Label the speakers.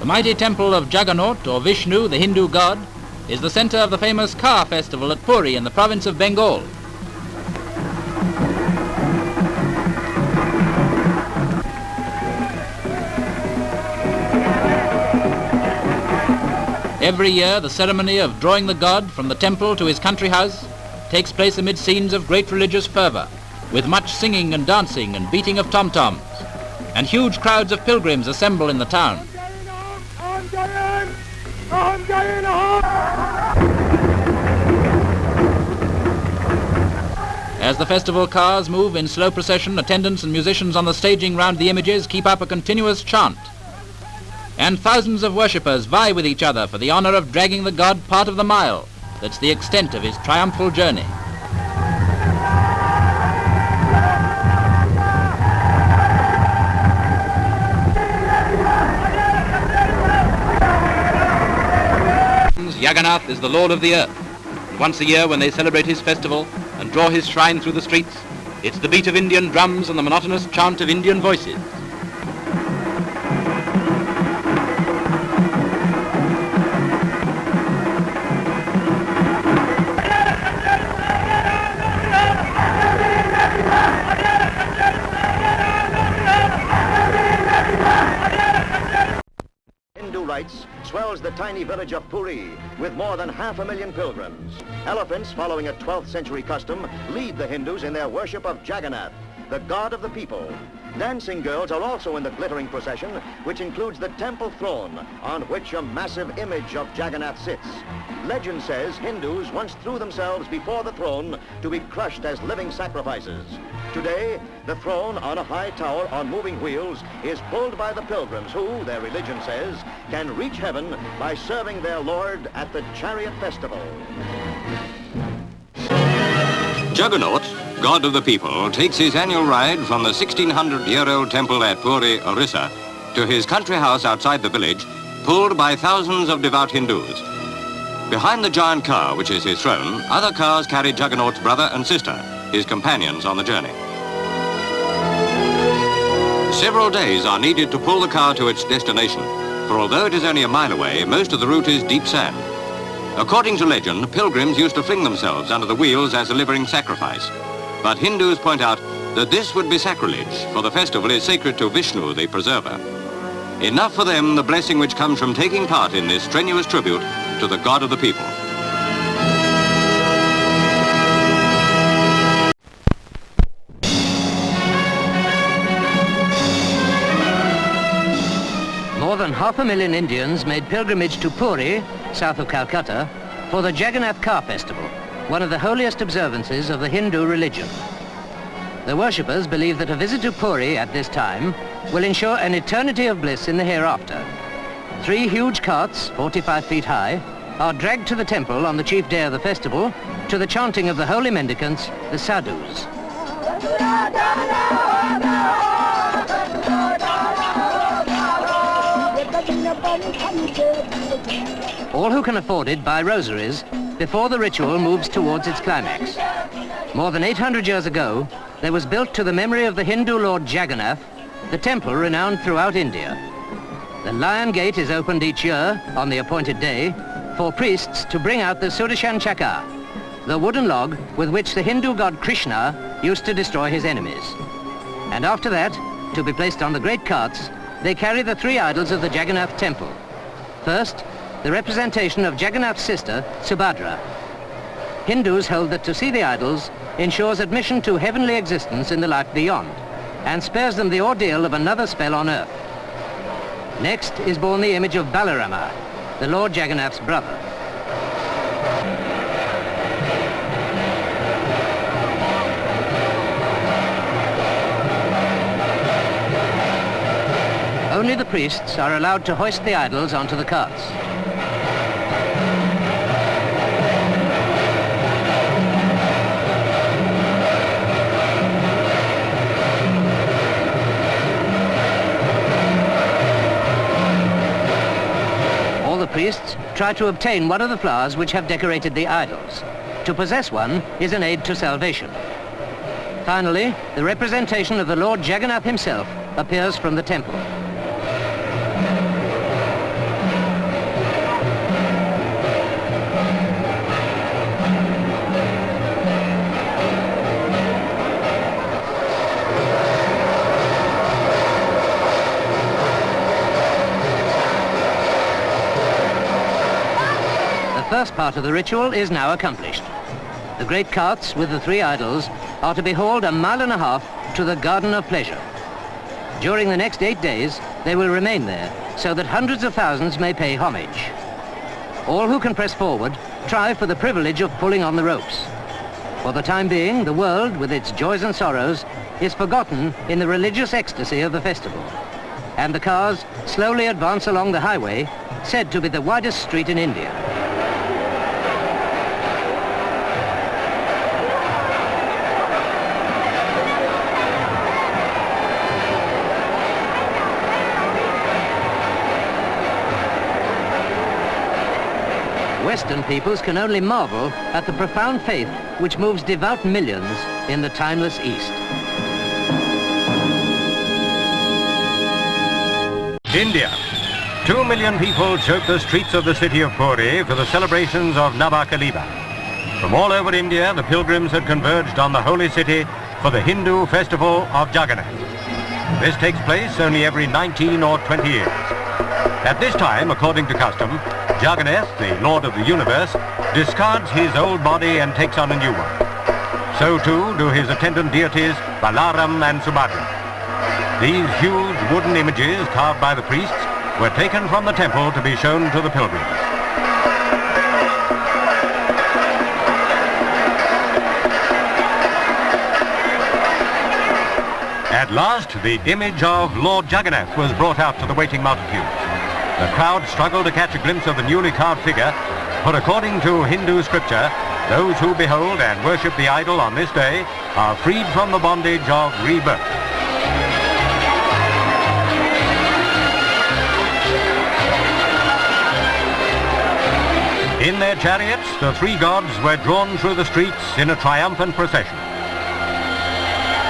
Speaker 1: The mighty temple of Jagannath, or Vishnu, the Hindu god, is the center of the famous car festival at Puri in the province of Bengal. Every year, the ceremony of drawing the god from the temple to his country house takes place amid scenes of great religious fervor, with much singing and dancing and beating of tom-toms, and huge crowds of pilgrims assemble in the town. As the festival cars move in slow procession, attendants and musicians on the staging round the images keep up a continuous chant. And thousands of worshippers vie with each other for the honor of dragging the god part of the mile. That's the extent of his triumphal journey. Jagannath is the lord of the earth. And once a year, when they celebrate his festival and draw his shrine through the streets, it's the beat of Indian drums and the monotonous chant of Indian voices.
Speaker 2: Swells the tiny village of Puri with more than 500,000 pilgrims. Elephants, following a 12th century custom, lead the Hindus in their worship of Jagannath, the god of the people. Dancing girls are also in the glittering procession, which includes the temple throne, on which a massive image of Jagannath sits. Legend says Hindus once threw themselves before the throne to be crushed as living sacrifices. Today, the throne on a high tower on moving wheels is pulled by the pilgrims who, their religion says, can reach heaven by serving their Lord at the chariot festival.
Speaker 3: Jagannath, god of the people, takes his annual ride from the 1600-year-old temple at Puri, Odisha, to his country house outside the village, pulled by thousands of devout Hindus. Behind the giant car, which is his throne, other cars carry Jagannath's brother and sister, his companions on the journey. Several days are needed to pull the car to its destination, for although it is only a mile away, most of the route is deep sand. According to legend, pilgrims used to fling themselves under the wheels as a living sacrifice. But Hindus point out that this would be sacrilege, for the festival is sacred to Vishnu, the preserver. Enough for them the blessing which comes from taking part in this strenuous tribute to the god of the people.
Speaker 4: More than 500,000 Indians made pilgrimage to Puri, south of Calcutta, for the Jagannath Car Festival, one of the holiest observances of the Hindu religion. The worshippers believe that a visit to Puri at this time will ensure an eternity of bliss in the hereafter. 3 huge carts, 45 feet high, are dragged to the temple on the chief day of the festival to the chanting of the holy mendicants, the sadhus. All who can afford it buy rosaries before the ritual moves towards its climax. More than 800 years ago, there was built to the memory of the Hindu lord Jagannath, the temple renowned throughout India. The Lion Gate is opened each year on the appointed day for priests to bring out the Sudarshan Chakra, the wooden log with which the Hindu god Krishna used to destroy his enemies. And after that, to be placed on the great carts, they carry the 3 idols of the Jagannath temple. First, the representation of Jagannath's sister, Subhadra. Hindus hold that to see the idols ensures admission to heavenly existence in the life beyond, and spares them the ordeal of another spell on earth. Next is born the image of Balarama, the Lord Jagannath's brother. Only the priests are allowed to hoist the idols onto the carts. All the priests try to obtain one of the flowers which have decorated the idols. To possess one is an aid to salvation. Finally, the representation of the Lord Jagannath himself appears from the temple. first part of the ritual is now accomplished. The great carts with the 3 idols are to be hauled 1.5 miles to the Garden of Pleasure. During the next 8 days, they will remain there so that hundreds of thousands may pay homage. All who can press forward try for the privilege of pulling on the ropes. For the time being, the world, with its joys and sorrows, is forgotten in the religious ecstasy of the festival. And the cars slowly advance along the highway, said to be the widest street in India. Western peoples can only marvel at the profound faith which moves devout millions in the timeless East.
Speaker 5: India. 2 million people choke the streets of the city of Puri for the celebrations of Navakaliba. From all over India, the pilgrims had converged on the holy city for the Hindu festival of Jagannath. This takes place only every 19 or 20 years. At this time, according to custom, Jagannath, the Lord of the universe, discards his old body and takes on a new one. So too do his attendant deities Balaram and Subhadra. These huge wooden images carved by the priests were taken from the temple to be shown to the pilgrims. At last, the image of Lord Jagannath was brought out to the waiting multitudes. The crowd struggled to catch a glimpse of the newly carved figure, but according to Hindu scripture, those who behold and worship the idol on this day are freed from the bondage of rebirth. In their chariots, the 3 gods were drawn through the streets in a triumphant procession.